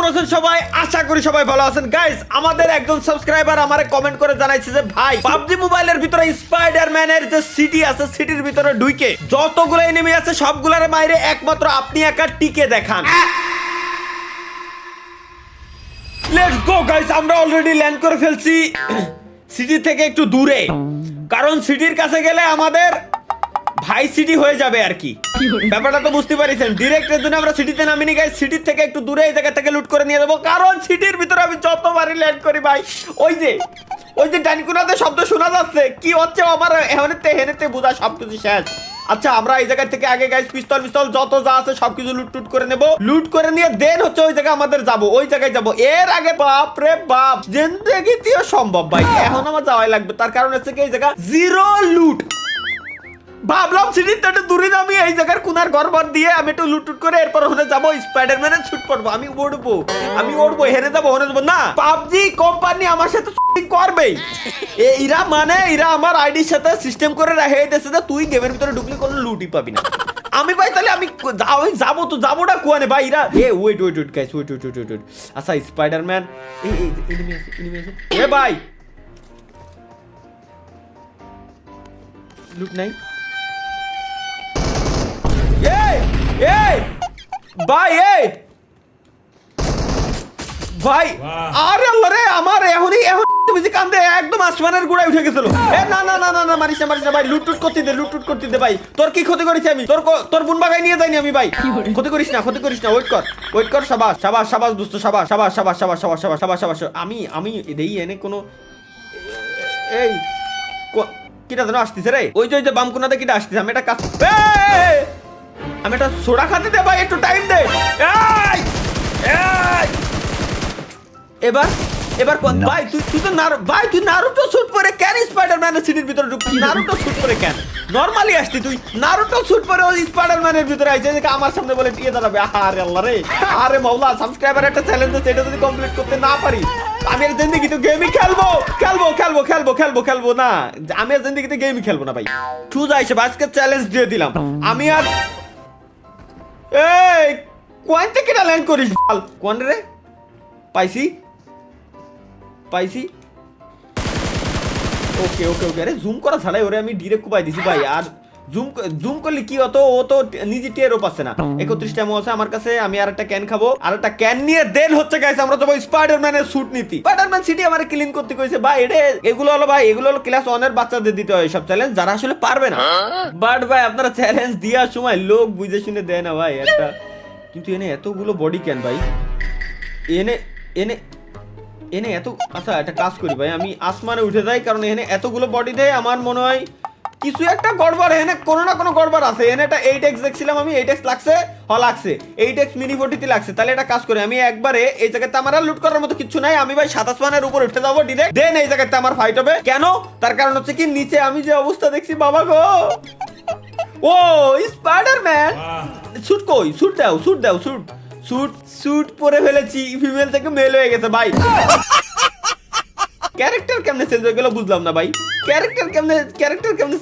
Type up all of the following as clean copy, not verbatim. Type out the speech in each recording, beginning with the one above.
আছেন সবাই? আশা করি সবাই ভালো আছেন। গাইস, আমাদের একজন সাবস্ক্রাইবার আমারে কমেন্ট করে জানাইছে যে ভাই পাবজি মোবাইলের ভিতরে স্পাইডারম্যানের যে সিটি আছে, সিটির ভিতরে ঢুকে যতগুলো এনিমি আছে সবগুলোর বাইরে একমাত্র আপনি একা টিকে দেখান। লেটস গো গাইস, আমরা অলরেডি ল্যান্ড করে ফেলছি সিটি থেকে একটু দূরে, কারণ সিটির কাছে গেলে আমাদের ভাই সিটি হয়ে যাবে আর কি। ব্যাপারটা তো বুঝতে পারছেন। ডিরেক্ট এর জন্য আমরা সিটিতে নামিনি গাইস, সিটির থেকে একটু দূরে এই জায়গা থেকে লুট করে নিয়ে যাবো, কারণ সিটির ভিতরে আমি যতবারই ল্যান্ড করি ভাই ওই যে ডাইনকুনাতে শব্দ শোনা যাচ্ছে, কি হচ্ছে আমার হেনেতে হেনেতে বোঝা সবকিছু শেষ। আচ্ছা, আমরা এই জায়গা থেকে আগে গাইস পিস্তল যত যা আছে সবকিছু লুট করে নেব, লুট করে নিয়ে দেন হচ্ছে ওই জায়গায় আমাদের যাবো, ওই জায়গায় যাবো। এর আগে বাপ রে বাপ জিন্দেগিতেও সম্ভব ভাই, এখন আমার যাওয়াই লাগবে। তার কারণ হচ্ছে কি এই জায়গা জিরো লুট। ভাবলাম সিটির একটু দূরে যাবি, এই জায়গার কোনার ঘর দিয়ে আমি একটু লুট করে এরপর ওখানে যাবো, স্পাইডারম্যানের শুট করবো, আমি উড়বো হেরে যাবো না। পাবজি কোম্পানি আমার সাথে করবেই, এরা আমার আইডির সাথে সিস্টেম করে রেখে দিয়েছে যে তুই গেমের ভিতরে ঢুকলে কোনো লুটই পাবি না। আমি ভাই তাহলে আমি যাবোটা কুয়ানে ভাই। এরা ওয়েট গাইস, ওয়েট। আচ্ছা, স্পাইডারম্যান এ ভাই লুট নাই ভাই আরে আল্লাহ রে, আমার এখনই কান্দে একদম আসমানের গোড়ায় উঠে গেছিল। না মারিস না ভাই, লুট করতে দে ভাই। তোর কি ক্ষতি করেছি আমি? তোর বোন বাগাই নিয়ে যাইনি আমি ভাই। ক্ষতি করিস না, ওয়েট কর। সাবাস দোস্ত, সাবাস। আমি দেই এনে কোনো এই কিটা যেন আসতেছে রে, ওই যে বাম কোনাতে কিটা আসতেছে। আমি একটা কাজ, আমি একটা সোডা খাতে দে ভাই, একটু টাইম দে। এবার ভাই তুই নারুটো স্যুট পরে কেন স্পাইডারম্যানের সিটির ভিতরে ঢুকছিস? নারুটো স্যুট পরে কেন? নরমালি আসতি তুই, নারুটো স্যুট পরে ওই স্পাইডারম্যানের ভিতরে আইছে যে আমার সামনে বলে টিকে দাঁড়াবে। আরে আল্লাহ রে, আরে মাওলা, সাবস্ক্রাইবার একটা চ্যালেঞ্জ আছে, এটা যদি কমপ্লিট করতে না পারি আমি আর জিন্দেগিতে গেমই খেলবো না। আমি আর জিন্দেগিতে গেমই খেলবো না ভাই। চুজা হিসেবে আজকে চ্যালেঞ্জ দিয়ে দিলাম আমি। আর এই কোয়ান থেকে ল্যান্ড করিস কোয়ান রে? পাইছি ওকে। আরে জুম করা ছাড়াই ওরে আমি ডিরেক্ট কুপাই দিছি ভাই। আর জুম করলে কি হতো, ও তো নিজে টেরও পাচ্ছে না। 31 টাইম আছে আমার কাছে, আমি আর একটা ক্যান খাবো, আর একটা ক্যান নিয়ে দেন হচ্ছে গাইস আমরা যাবো স্পাইডারম্যানের স্যুট নিতে। স্পাইডারম্যান সিটি আমার ক্লিন করতে কইছে ভাই। এগুলো হলো ক্লাস 1 এর বাচ্চাদের দিতে হয় সব চ্যালেঞ্জ, যারা আসলে পারবে না। বাট ভাই আপনারা চ্যালেঞ্জ দেওয়ার সময় লোক বুঝে শুনে দেয় না ভাই একটা। কিন্তু এনে এতগুলো বডি ক্যান ভাই, এনে এত। আচ্ছা, একটা কাজ করি ভাই, আমি আসমানে উঠে যাই, কারণ এখানে এতগুলো বডি দেয় আমার মনে হয় কিছু একটা গড়বড়, এখানে কোনো না কোনো গড়বড় আছে। এখানে একটা 8x দেখছিলাম আমি, 8x লাগছে, 8x মিনি 40 লাগছে। তাহলে একটা কাজ করি, আমি একবারে এই জায়গাতে আমার লুট করার মতো কিছু নাই, আমি ভাই 7 আসমানের উপর উঠে যাবো ডিরেক্ট, দেন এই জায়গাতে আমার ফাইট হবে। কেন? তার কারণ হচ্ছে কি নিচে আমি যে অবস্থা দেখছি বাবা গো, ও স্পাইডারম্যান শুট কই? শুট পরে ফেলেছি, ফিমেল থেকে মেল হয়ে গেছে ভাই। ক্যারেক্টার কেমনে চেঞ্জ হয়ে গেল বুঝলাম না ভাই। ক্যারেক্টার কেমনে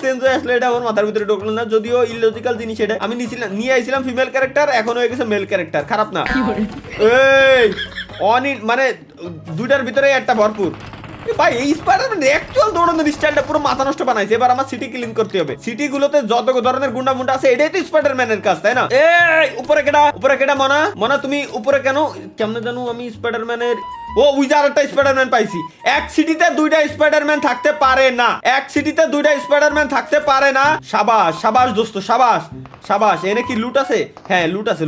চেঞ্জ হয়ে আসলে এটা আমার মাথার ভিতরে ঢুকলো না। যদিও ইলজিক্যাল জিনিস এটা, আমি নিয়ে আইছিলাম ফিমেল ক্যারেক্টার, এখন হয়ে গেছে মেল ক্যারেক্টার। খারাপ না এই মানে দুইটার ভিতরে একটা ভরপুর ভাই। এই স্পাইডারম্যান অ্যাকচুয়াল দৌড়ানোর স্টাইলটা পুরো মাথা নষ্ট বানাইছে। এবার আমার সিটি ক্লিন করতে হবে। সিটি গুলোতে যত ধরনের গুন্ডা মুন্ডা আছে এটাই তো স্পাইডারম্যানের কাজ, তাই না? এই উপরে কেডা মনা তুমি উপরে কেমনে জানো? আমি স্পাইডারম্যানের উইজার একটা স্পাইডারম্যান পাইছি। এক সিটিতে দুইটা স্পাইডারম্যান থাকতে পারে না। সাবাস দোস্ত, সাবাস। এনে কি লুট আছে? হ্যাঁ লুট আছে।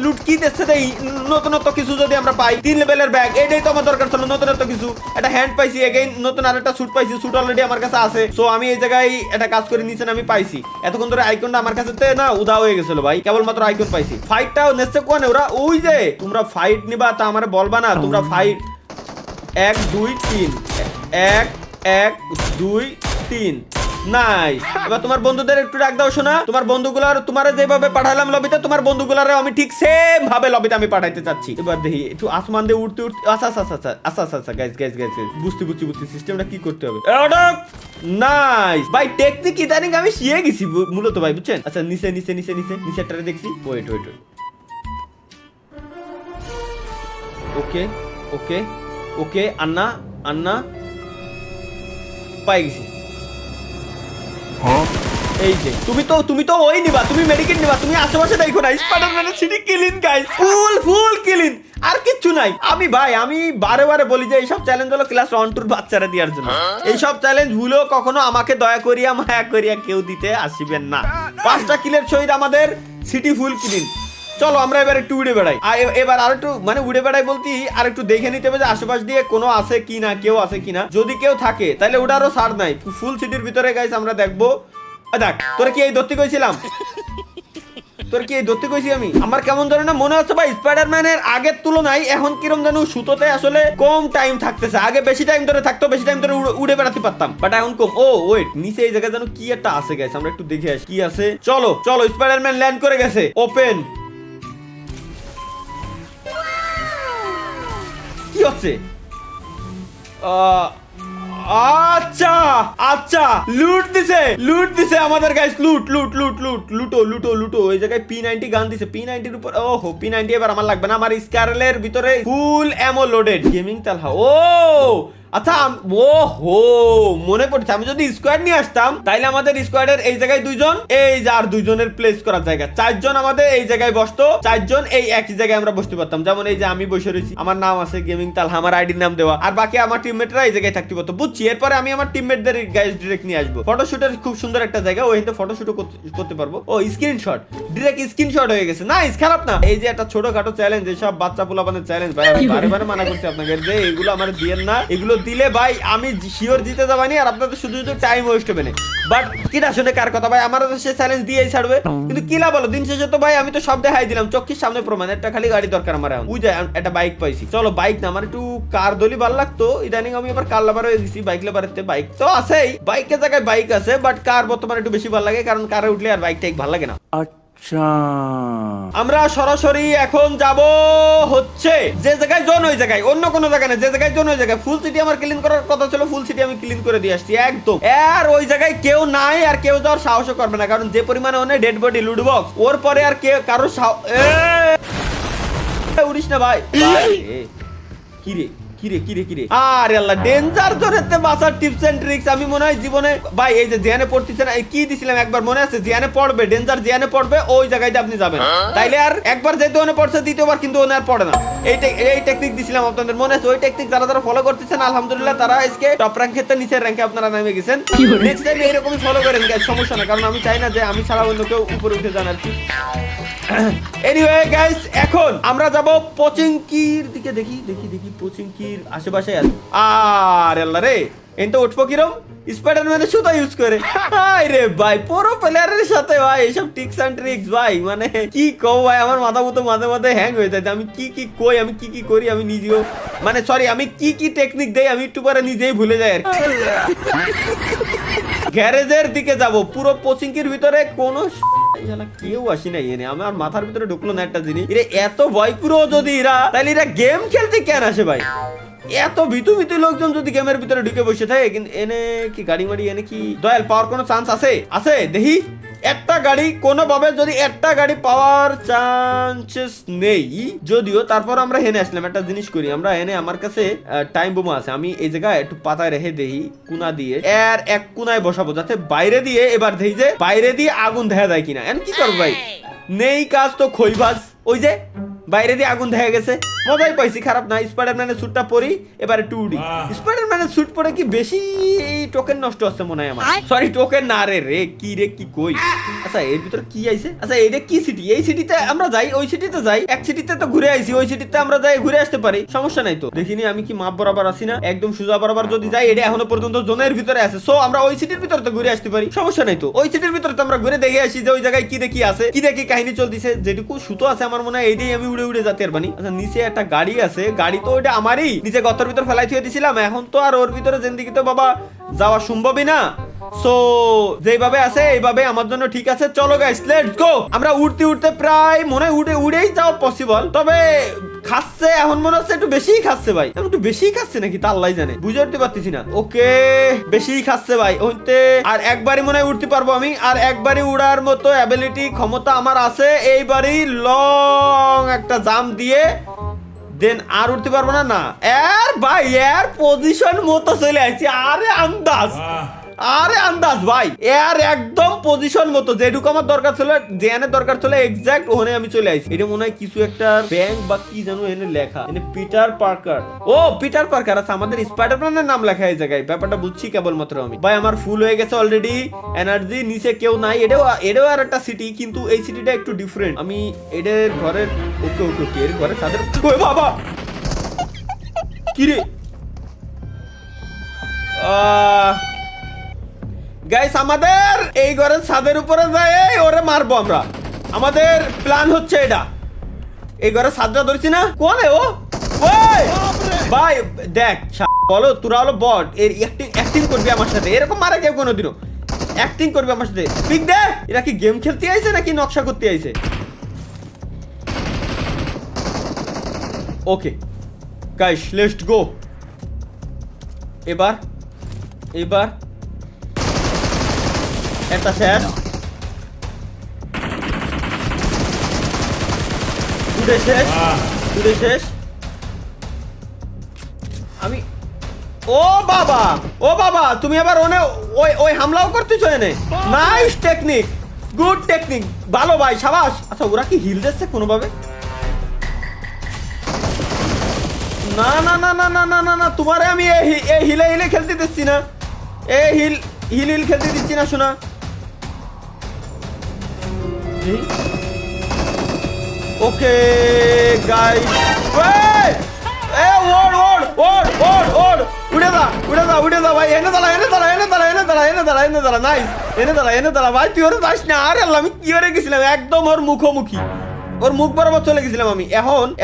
লুট কি দেই নতুনত্ব কিছু যদি আমরা পাই, 3 লেভেলের ব্যাগ, এটাই তো আমার দরকার ছিল। নতুনত্ব কিছু একটা হ্যান্ড পাইছি, এগেইন নতুন আরেকটা স্যুট পাইছি। স্যুট অলরেডি আমার কাছে আছে, সো আমি এই জায়গায় একটা কাজ করে নিছেন আমি পাইছি। এতক্ষণ ধরে আইকনটা আমার কাছে না উদা হয়ে গেছিল ভাই, কেবলমাত্র আইকন পাইছি। ফাইটটাও নেচে কোনে ওরা, ওই যে তোমরা ফাইট নিবা তা আমারে বলবা না। তোমরা ফাইট 1 2 3 1 1 2 3 নাইস। এবার তোমার বন্ধুদের একটু ডাক দাও শোনা। তোমার বন্ধুগুলার তোমারে যেভাবে পাঠালাম লবিতে, তোমার বন্ধুগুলারে আমি ঠিক সেম ভাবে লবিতে আমি পাঠাইতে চাচ্ছি। এবার দেখি একটু আসমান দিয়ে উঠতে আচ্ছা গাইস বুঝতে সিস্টেমটা কি করতে হবে। নাইস ভাই, টেকনিক ইদানিং আমি শিখে গেছি মূলত ভাই, বুঝছেন? আচ্ছা নিচেটারে দেখছি। ওয়েট ওকে ওকে ওকে আন্না আন্না পাই গেছি। এই যে তুমি তো ওই নিবা, তুমি মেডিকেট নিবা, তুমি আশেপাশে দেখো না। স্পাইডারম্যানের সিটি ক্লিন গাইস, ফুল ক্লিন, আর কিচ্ছু নাই। আমি বারে বলি যে এইসব চ্যালেঞ্জ হলো ক্লাস 1-2 বাচ্চারা দেওয়ার জন্য। এইসব চ্যালেঞ্জ ভুলেও কখনো আমাকে দয়া করিয়া মায়া করিয়া কেউ দিতে আসিবেন না। 5টা কিলের সহিত আমাদের সিটি ফুল ক্লিন। চলো আমরা এবার একটু উড়ে বেড়াই। এবার আর একটু মানে উড়ে বেড়াই বলতে আর একটু দেখে নিতে হবে যে আশেপাশ দিয়ে কোনো আছে কিনা, কেউ আছে কিনা। যদি কেউ থাকে তাহলে ওটারও ছাড় নাই। ফুল সিটির ভিতরে গাইস আমরা দেখবো। দেখ তোরা কি এই ধরতে কইছিলাম, আমি আমার কেমন জানি না মনে হচ্ছে ভাই স্পাইডারম্যানের আগের তুলনায় এখন কিরম জানো সুতোতে আসলে কম টাইম থাকতেছে। আগে বেশি টাইম ধরে থাকতো, বেশি টাইম ধরে উড়ে বেড়াতে পারতাম, বাট এখন কম। ও ওয়েট, নিচে এই জায়গায় জানো কি একটা আছে গাইস, আমরা একটু দেখে আসি কি আছে। চলো স্পাইডারম্যান ল্যান্ড করে গেছে। ওপেন। কি হচ্ছে? আচ্ছা লুট দিছে আমাদের গাইস। লুটো ওই জায়গায় P90 গান দিছে। P90 এর উপর ওহো P90 এবার আমার লাগবে না। আমার স্কারলের ভিতরে ফুল অ্যামো লোডেড গেমিং তালহা। ও আচ্ছা ওহো মনে পড়ছে, আমি যদি স্কোয়াড নিয়ে আসতাম তাইলে আমাদের স্কোয়াডের এই জায়গায় 2 জন, এই যে আর 2 জনের প্লেস করার জায়গা 4 জন আমাদের এই জায়গায় বসতো। 4 জন এই একই জায়গায় আমরা বসতে পারতাম। যেমন এই যে আমি বসে রয়েছি, আমার নাম আছে গেমিং তালহা, আমার আইডির নাম দেওয়া, আর বাকি আমার টিমমেটরা এই জায়গায় থাকতে পারতো। বুঝছি। এরপরে আমি আমার টিমমেটদের গাইস ডিরেক্ট নিয়ে আসবো। ফটোশুটের খুব সুন্দর একটা জায়গা, ওইখানে ফটোশুটও করতে পারবো। ও স্ক্রিনশট, ডিরেক্ট স্ক্রিনশট হয়ে গেছে। নাইস, খারাপ না। এই যে একটা ছোটখাটো চ্যালেঞ্জ, এইসব বাচ্চা পোলাপানের চ্যালেঞ্জ ভাই আমি বারে মানা করছি আপনাকে যে এগুলো আমার দিয়েন না। এগুলো দিলে ভাই আমি শিওর জিতে যাবানি, আর আপনাদের শুধু টাইম ওয়েস্ট হবে না। বাট কিটা শুনে কার কথা ভাই, আমার সে চ্যালেঞ্জ দিয়েই ছাড়বে, কিন্তু কিলা বলো দিন শেষে তো ভাই আমি তো সব দেখাই দিলাম চোখের সামনে প্রমাণ। একটা খালি গাড়ি দরকার আমার এখন। বুঝে একটা বাইক পাইছি। চলো বাইক না, আমার একটু কার দলি ভালো লাগতো। ইদানিং আমি আবার কার লাভার হয়ে গেছি। বাইক লাভারেতে বাইক তো আছেই, বাইকের জায়গায় বাইক আছে, বাট কার বর্তমানে একটু বেশি ভালো লাগে, কারণ কারে উঠলে আর বাইকটা ভালো লাগে না। আমরা সরাসরি এখন যাব হচ্ছে যে জায়গায় জন, ওই জায়গায়, অন্য কোনো জায়গায় না, যে জায়গায় জন ওই জায়গায়। ফুল সিটি আমার ক্লিন করার কথা ছিল, ফুল সিটি আমি ক্লিন করে দিয়ে আসছি একদম। আর ওই জায়গায় কেউ নাই, আর কেউ যাওয়ার সাহসও করবে না, কারণ যে পরিমাণে অনেক ডেড বডি লুট বক্স, ওর পরে আর কেউ কারো উড়িস না ভাই। কিরে আরে আল্লাহ, ডেঞ্জার জোনেতে বাঁচার টিপস এন্ড ট্রিক্স আমি মনে হয় জীবনে ভাই এই যে জিয়ানে পড়তেছে না, কি দিছিলাম একবার মনে আছে, জিয়ানে পড়বে, ডেঞ্জার জিয়ানে পড়বে, ওই জায়গাতে আপনি যাবেন। তাইলে আর একবার যেতে ওনে পড়ছে, দ্বিতীয়বার কিন্তু ওনে আর পড়ে না। এই টেকনিক দিছিলাম আপনাদের মনে আছে। ওই টেকনিক যারা ফলো করতেছেন আলহামদুলিল্লাহ তারা আজকে টপ র্যাঙ্ক থেকে নিচের র্যাঙ্কে আপনারা নামে গেছেন। নেক্সট টাইম এরকমই ফলো করেন গাইস, সমস্যা না, কারণ আমি চাই না যে আমি ছাড়া অন্য কেউ উপরে উঠে যান আর কি। এনিওয়ে গাইস, এখন আমরা যাব পচিংকির দিকে। দেখি পচিংকির আশেপাশে আছে। আর আল্লাহ রে, এন তো উঠবো কিরম স্পাইডারম্যানের সুতা ইউজ করে। আরে ভাই পুরো প্লেয়ারের সাথে ভাই এসব টিপস এন্ড ট্রিক্স ভাই, মানে কি কও ভাই, আমার মাথা মতো মাঝে হ্যাং হয়ে যায়। আমি কি কই, আমি কি করি, আমি নিজেও মানে সরি আমি কি টেকনিক দেই আমি একটু পরে নিজেই ভুলে যাই আর কি। গ্যারেজের দিকে যাব। পুরো পচিংকির ভিতরে কোনো কেউ আসি নাই, এনে আমার মাথার ভিতরে ঢুকলো না একটা জিনিস, এত ভয় পুরো যদি তাহলে এরা গেম খেলতে কেন আসে ভাই? এত ভিতু লোকজন যদি গেমের ভিতরে ঢুকে বসে থাকে, কিন্তু এনে কি গাড়ি মাড়ি এনে কি দয়াল পাওয়ার কোনো চান্স আছে দেখি একটা গাড়ি কোনোভাবে, যদি একটা গাড়ি পাওয়ার চান্সেস নেই যদিও, তারপর আমরা হেনে আসলাম। একটা জিনিস করি আমরা হেনে, আমার কাছে টাইম বোমা আছে, আমি এই জায়গায় একটু পাতায় রেখে দেই কোনা দিয়ে, এর এক কোনায় বসাবো যাতে বাইরে দিয়ে, এবার দেই যে বাইরে দিয়ে আগুন দেখা যায় কিনা। এখন কি করবো ভাই, নেই কাজ তো খইবাজ। ওই যে বাইরে দিয়ে আগুন দেখা গেছে, মজাই পাইছি, খারাপ না। স্পাইডারম্যানের স্যুটটা পরি, এবারে টুডি। স্পাইডারম্যানের স্যুট পরে কি বেশি টোকেন নষ্ট হচ্ছে মনে হয় আমার। সরি টোকেন না রে কি কই। আচ্ছা এর ভিতরে কি আইছে? আচ্ছা এইটা কি সিটি? এই সিটিতে আমরা যাই, ওই সিটিতে যাই, এক সিটিতে তো ঘুরে আইছি, ওই সিটিতে আমরা যাই ঘুরে আসতে পারি, সমস্যা নাই তো। দেখিনি আমি কি মাপ বরাবর আছি না, একদম সোজা বরাবর যদি যাই, এটা এখনো পর্যন্ত জোনের ভিতরে আছে, সো আমরা ওই সিটির ভিতরে তো ঘুরে আসতে পারি, সমস্যা নাই তো। ওই সিটির ভিতরে তো আমরা ঘুরে দেখে আসি যে ওই জায়গায় কি দেখি আছে, কি দেখি কাহিনী চলতেছে। যেটুকু সুতো আছে আমার মনে হয় এইটাই আমি উড়ে যেতে পারবানি। আচ্ছা নিচে একটা গাড়ি আছে, গাড়ি তো ওইটা আমারই, নিচে গর্তের ভিতর ফেলাই থুয়ে দিছিলাম, এখন তো আর ওর ভিতরে জিন্দিগি তো বাবা যাওয়া সম্ভবই না। সো যেভাবে আছে এইভাবে আমার জন্য ঠিক আছে। চলো গাইস লেটস গো। আমরা উঠতে প্রায় মনে হয় উড়েই যাওয়া পসিবল, তবে খাচ্ছে এখন মনে হচ্ছে একটু বেশিই খাচ্ছে ভাই, একটু বেশিই খাচ্ছে নাকি তা আল্লাহ জানে, বুঝে উঠতে পারতেছি না। ওকে বেশিই খাচ্ছে ভাই, ওইতে আর একবারই মনে হয় উঠতে পারবো আমি, আর একবারই উড়ার মতো অ্যাবিলিটি ক্ষমতা আমার আছে। এইবারই লং একটা জাম্প দিয়ে দেন আর উঠতে পারবো না। না এর ভাই এর পজিশন মতো চলে আসছি। আরে আন্দাজ, আরে আন্দাজ ভাই, এর একদম পজিশন মতো যেটুকু আমার দরকার ছিল, জেনের দরকার ছিল এক্সাক্ট ওখানে আমি চলে আসছি। এটা মনে হয় কিছু একটা ব্যাংক বা কি জানো এনে লেখা, এনে পিটার পার্কার। ও পিটার পার্কার আছে, আমাদের স্পাইডারম্যানের নাম লেখা এই জায়গায়। ব্যাপারটা বুঝছি কেবলমাত্র আমি। ভাই আমার ফুল হয়ে গেছে অলরেডি এনার্জি, নিচে কেউ নাই। এটাও আর একটা সিটি, কিন্তু এই সিটিটা একটু ডিফারেন্ট। আমি এদের ঘরের ওকে ওকে ওকে এর ঘরে তাদের ওই বাবা কি রে গাইস, আমাদের এই ঘরের ছাদের উপরে যায় ওরে মারবো আমরা। আমাদের প্ল্যান হচ্ছে এটা। এই ঘরের ছাদটা ধরছি না, কোনে ও ওই ভাই দেখ বলো, তোরা হলো বট, এর অ্যাক্টিং করবি আমার সাথে। এরকম মারা কেউ কোনোদিনও অ্যাক্টিং করবি আমার সাথে। পিক দে, এরা কি গেম খেলতে আইছে নাকি নকশা করতে আইছে? Okay guys let's go. এবার একটা শেষ, দুটো শেষ। আমি ও বাবা তুমি আবার ওই হামলাও করতেছো এনে। নাইস টেকনিক, গুড টেকনিক, ভালো ভাই, সাবাস। আচ্ছা ওরা কি হিল দিচ্ছে কোনোভাবে? না না না না না না না না, তোমারে আমি এই হিলে খেলতে দিচ্ছি না, এই হিল খেলতে দিচ্ছি না। শোনা ওকে গাইস, উড়ে যা ভাই। এনে দাঁড়া নাইস, এনে দাঁড়া ভাই, তুই ওরে যাস না। আরে আল্লাহ, আমি কি করে গেছিলাম একদম ওর মুখোমুখি, ওর মুখ বরাবর চলে গেছিলাম আমি।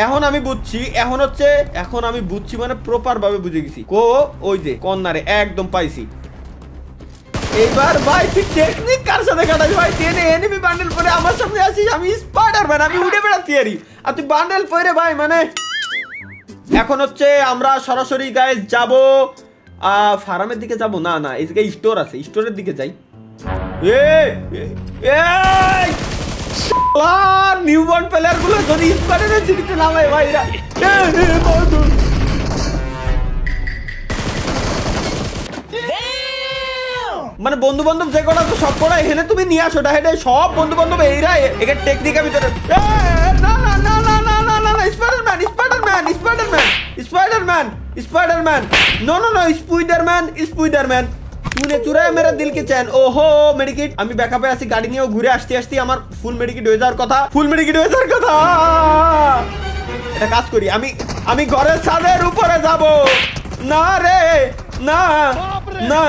এখন আমি বুঝছি, এখন আমি বুঝছি মানে প্রপার ভাবে বুঝে গেছি। ওই যে কর্নারে একদম পাইছি। এইবার ভাই তুই টেকনিক কার সাথে কাটাস ভাই? তুই এনিমি বান্ডেল পরে আমার সামনে আসিস, আমি স্পাইডারম্যান, আমি উড়ে বেড়াচ্ছি আর তুই বান্ডেল পরে ভাই। মানে এখন হচ্ছে আমরা সরাসরি গাইস যাব ফার্মের দিকে যাব। না না, এই জায়গায় স্টোর আছে, স্টোরের দিকে যাই। নিউবর্ন প্লেয়ার গুলো যদি স্পাইডারের সিটিতে নামে ভাই, মানে বন্ধু বান্ধব যে কটা তো সব কটা এখানে তুমি নিয়ে আসো। হেঁটে সব বন্ধু বান্ধব এইরা এখানে টেকনিকের ভিতরে। না না না না না না না না, Spiderman no no no, Spiderman तूने चुराया मेरा दिल के चैन। ओहो मेडिकिट, আমি ব্যাকআপে আছি, গাড়ি নিয়ে ঘুরে আসতে আমার ফুল মেডিকিট হয়ে যাওয়ার কথা, এটা কাজ করি। আমি ঘরের ছাদের উপরে যাব না রে, না না।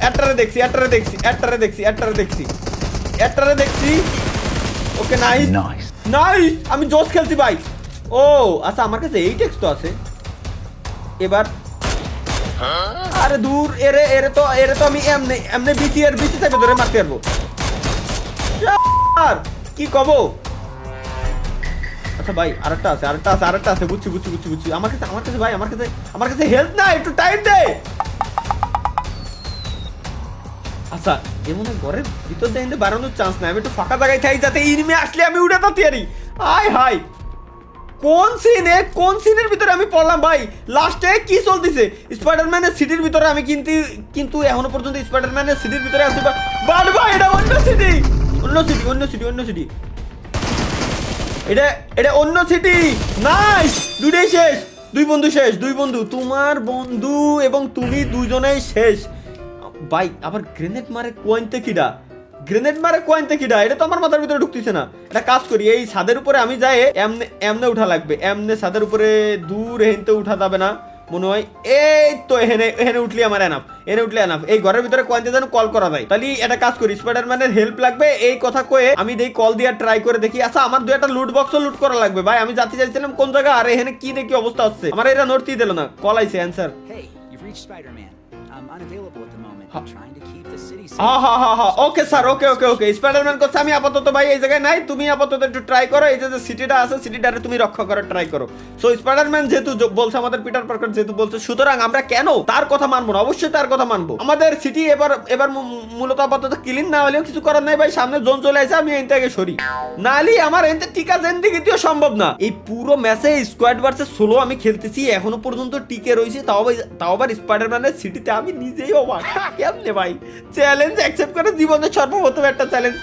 একটারে দেখছি। Okay nice. আমি জোস খেলছি ভাই। ও আচ্ছা, আমার কাছে 8x তো আছে। এবার আরে দূর, এরে তো আমি এমনি বিসি থেকে ধরে মারতে পারবো। কি কব? আচ্ছা ভাই আরেকটা আছে। বুঝছি। আমার কাছে হেলথ না, একটু টাইম দে। আচ্ছা এমন ঘরের ভিতর দিয়ে বাড়ানোর চান্স নাই। আমি একটু ফাঁকা জায়গায় থাকি যাতে ইনিমি আসলে আমি উড়ে তাড়াতে পারি। হাই কোন সিনের ভিতরে আমি পড়লাম ভাই? লাস্টে কি চলতেছে? স্পাইডারম্যানের সিটির ভিতরে আমি কিন্তু এখনো পর্যন্ত স্পাইডারম্যানের সিটির ভিতরে আছি। বাট ভাই এটা অন্য সিটি। এটা অন্য সিটি। নাইস, দুইটাই শেষ। দুই বন্ধু, তোমার বন্ধু এবং তুমি দুজনেই শেষ ভাই। আবার গ্রেনেড মারে কোয়েন্তে কিডা? এটা তো আমার মাথার ভিতরে ঢুকতেছে না। এটা কাজ করি, এই ছাদের উপরে আমি যাই, এমনে উঠা লাগবে। এমনে ছাদের উপরে দূর হেনতে উঠা যাবে না মনে হয়। এই তো এখানে উঠলি আমার এনাফ। এই ঘরের ভিতরে কোয়েন্তে যেন কল করা যায়। তাহলে এটা কাজ করি, স্পাইডারম্যানের হেল্প লাগবে এই কথা কয়ে আমি দেই কল দিয়ে ট্রাই করে দেখি। আচ্ছা আমার একটা লুট বক্সও লুট করা লাগবে ভাই। আমি যাতে চাইছিলাম কোন জায়গা, আর এখানে কি দেখি অবস্থা হচ্ছে। আমার এটা নড়তেই দিল না। কল আইছে answer. I'm unavailable at the moment. I'm trying to keep the city safe. হ্যাঁ ওকে স্যার ওকে স্পাইডারম্যান করছে আমি আপাতত ভাই এই জায়গায় নাই তুমি আপাতত একটু ট্রাই করো এই যে সিটিটা আছে সিটিটারে তুমি রক্ষা করার ট্রাই করো সো স্পাইডারম্যান যেহেতু বলছে আমাদের পিটার পার্কার যেহেতু বলছে সুতরাং আমরা কেন তার কথা মানবো না অবশ্যই তার কথা মানবো আমাদের সিটি এবার মূলত আপাতত ক্লিন না হলেও কিছু করার নাই ভাই সামনে জোন চলে আসে আমি এখান থেকে সরি নালি আমার এতে টিকা জিন্দিগিতেও সম্ভব না এই পুরো ম্যাচে স্কোয়াড ভার্সেস সোলো আমি খেলতেছি এখনো পর্যন্ত টিকে রয়েছে তাও আবার স্পাইডারম্যানের সিটিতে আমি নিজেই অবাক কেমনে ভাই চ্যালেঞ্জ অ্যাকসেপ্ট করে জীবনের সর্বপ্রথম একটা চ্যালেঞ্জ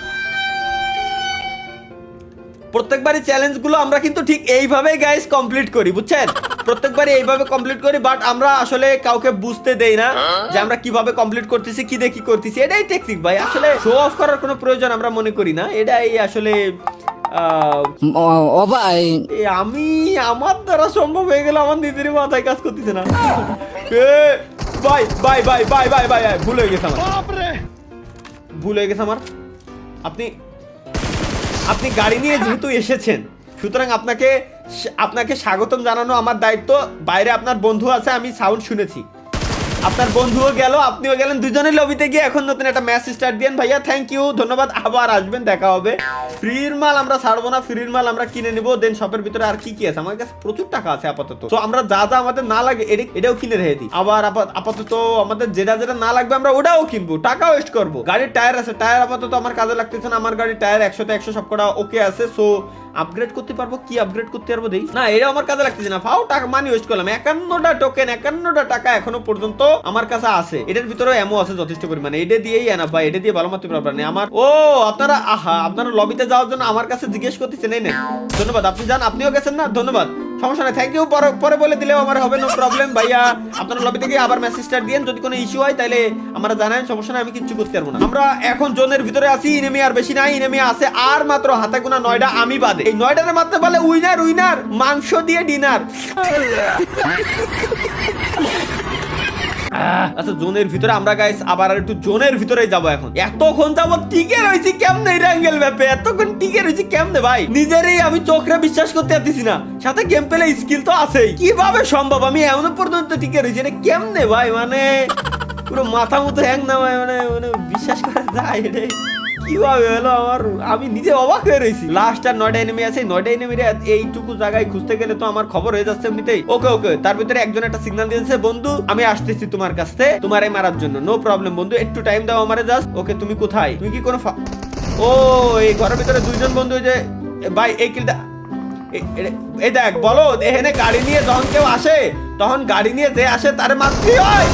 প্রত্যেকবারই চ্যালেঞ্জগুলো আমরা কিন্তু ঠিক এইভাবেই গাইস কমপ্লিট করি বুঝছেন প্রত্যেকবারই এইভাবে কমপ্লিট করি বাট আমরা আসলে কাউকে বুঝতে দেই না যে আমরা কিভাবে কমপ্লিট করতেছি কি দেখি করতেছি এটাই টেকনিক ভাই আসলে শো অফ করার কোনো প্রয়োজন আমরা মনে করি না এটাই আসলে আমি আমার দ্বারা সম্ভব হয়ে গেল আমার নিজেরই মাথায় কাজ করতেছে না বাই ভুল হয়ে গেছে আমার আপনি গাড়ি নিয়ে যেহেতু এসেছেন সুতরাং আপনাকে স্বাগতম জানানো আমার দায়িত্ব বাইরে আপনার বন্ধু আছে আমি সাউন্ড শুনেছি আপনার বন্ধুও গেল আপনিও গেলেন দুজনের লবিতে গিয়ে এখন নতুন একটা ম্যাচ স্টার্ট দেন ভাইয়া থ্যাংক ইউ ধন্যবাদ আবার আসবেন দেখা হবে ফ্রির মাল আমরা ছাড়বো না ফ্রির মাল আমরা কিনে নিব দেন শপের ভিতরে আর কি আছে আমার কাছে প্রচুর টাকা আছে আপাতত তো আমরা যা আমাদের না লাগে এটাও কিনে রেখে দিই আবার আপাতত আমাদের যেটা না লাগবে আমরা ওটাও কিনবো টাকা ওয়েস্ট করবো গাড়ির টায়ার আছে টায়ার আপাতত আমার কাজে লাগতেছে না আমার গাড়ির টায়ার 100 100 সবকটা ওকে আছে সো আপগ্রেড করতে পারবো কি আপগ্রেড করতে পারবো দেই না এটা আমার কাজে লাগতেছে না ফাও টাকা মানি ওয়েস্ট করলাম 51টা টোকেন 51টা টাকা এখনো পর্যন্ত আমার কাছে আছে এটার ভিতরে এমও আছে যথেষ্ট পরিমাণে এটা দিয়েই না ভাই এটা দিয়ে ভালো মারতে পারবেন না আমার আপনারা লবিতে যাওয়ার জন্য আমার কাছে জিজ্ঞেস করতেছেন এই নেন ধন্যবাদ আপনি যান আপনিও গেছেন না ধন্যবাদ সমস্যা নাই থ্যাংক ইউ পরে বলে দিলেও আমার হবে নো প্রবলেম ভাইয়া আপনারা লবিতে গিয়ে আবার মেসেজ স্টার্ট দিন যদি কোনো ইস্যু হয় তাহলে আমরা জানান সমস্যা নাই আমি কিচ্ছু করতে পারবো না আমরা এখন জোনের ভিতরে আছি ইনেমি আর বেশি নাই ইনেমি আছে আর মাত্র হাতে গোনা 9টা আমি বাদে এই 9টারে মারতে পারলে উইনার মাংস দিয়ে ডিনার আচ্ছা জোনের ভিতরে আমরা গাইস আবার একটু জোনের ভিতরে যাব এখন এতক্ষণ যাব টিকে রইছি কেমনে র্যাঙ্গেল ম্যাপে এতক্ষণ টিকে রইছি কেমনে ভাই নিজেরই আমি চোখে বিশ্বাস করতে পারতেছি না সাথে গেম প্লে স্কিল তো আছেই কিভাবে সম্ভব আমি এমন পর্যন্ত টিকে রইছি এটা কেমনে ভাই মানে পুরো মাথা মতো হ্যাং না ভাই মানে বিশ্বাস করা যায় রে কিভাবে হলো আমার আমি নিজে অবাক হয়ে রয়েছি লাস্ট আর 9টা এনিমি আছে 9টা এনিমির এইটুকু জায়গায় খুঁজতে গেলে তো আমার খবর হয়ে যাচ্ছে এমনিতেই ওকে তার ভিতরে একজন একটা সিগন্যাল দিয়েছে বন্ধু আমি আসতেছি তোমার কাছে তোমারে মারার জন্য নো প্রবলেম বন্ধু একটু টাইম দাও আমারে জাস্ট ওকে তুমি কোথায় তুমি কি কোনো ও এই ঘরের ভিতরে দুইজন বন্ধু যে ভাই এই কিলটা এই দেখ বলো এখানে গাড়ি নিয়ে যখন কেউ আসে তখন গাড়ি নিয়ে যে আসে তার মারতেই হয়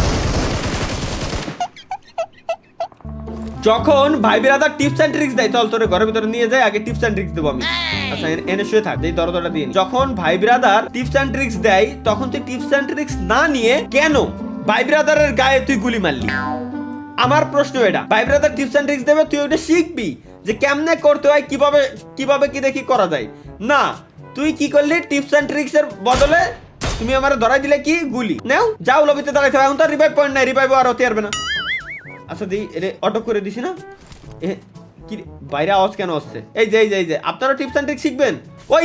যখন ভাই বিরাদার টিপস এন্ড ট্রিক্স দেয় চল তোরে ঘরের ভিতরে নিয়ে যায় আগে টিপস এন্ড ট্রিক্স দেবো আমি আচ্ছা এনে শুয়ে থাক এই দরজাটা দিয়ে যখন ভাই বিরাদার টিপস এন্ড ট্রিক্স দেয় তখন তুই টিপস এন্ড ট্রিক্স না নিয়ে কেন ভাই বিরাদারের গায়ে তুই গুলি মারলি আমার প্রশ্ন এটা ভাই ব্রাদার টিপস এন্ড ট্রিক্স দেবে তুই ওটা শিখবি যে কেমনে করতে হয় কিভাবে কি দেখি করা যায় না তুই কি করলি টিপস এন্ড ট্রিক্স এর বদলে তুমি আমারে ধরাই দিলে কি গুলি নাও যাও লবিতে দাঁড়াইতে এখন তো রিভাইভ পয়েন্ট নাই রিভাইভ আর হতে পারবে না আচ্ছা দি এরে অটো করে দিছি না এ কি বাইরে আওয়াজ কেন আসছে এই যে আপনারা টিপস এন্ড ট্রিক্স শিখবেন ও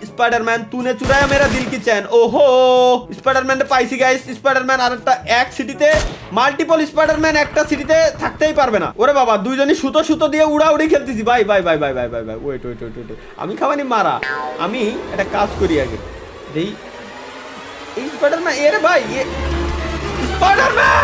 स्पाइडरमैन तूने चुराया मेरा दिल की चैन ओहो स्पाइडरमैन ने पाইছি গাইস স্পাইডারম্যান আরেকটা এক সিটিতে মাল্টিপল স্পাইডারম্যান একটা সিটিতে থাকতেই পারবে না ওরে বাবা দুইজনই সুতো দিয়ে উড়াউড়ি খেলতেছি ভাই ওয়েট আমি খাবানি মারা আমি একটা কাজ করি আগে দেই এই স্পাইডারম্যান এরে ভাই স্পাইডারম্যান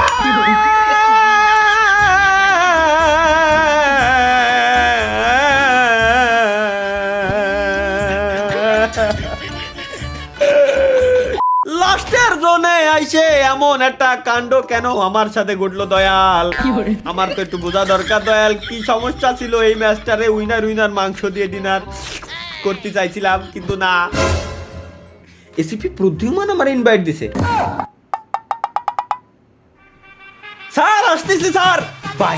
লাস্টের জোনে আইছে এমন একটা কাণ্ড কেন আমার সাথে ঘটলো দয়াল আমার তো একটু বোঝা দরকার দয়াল কি সমস্যা ছিল এই ম্যাচটারে উইনার মাংস দিয়ে ডিনার করতে চাইছিলাম কিন্তু না এসিপি প্রদ্যুমান আমার ইনভাইট দিছে স্যার আসতেছি স্যার বাই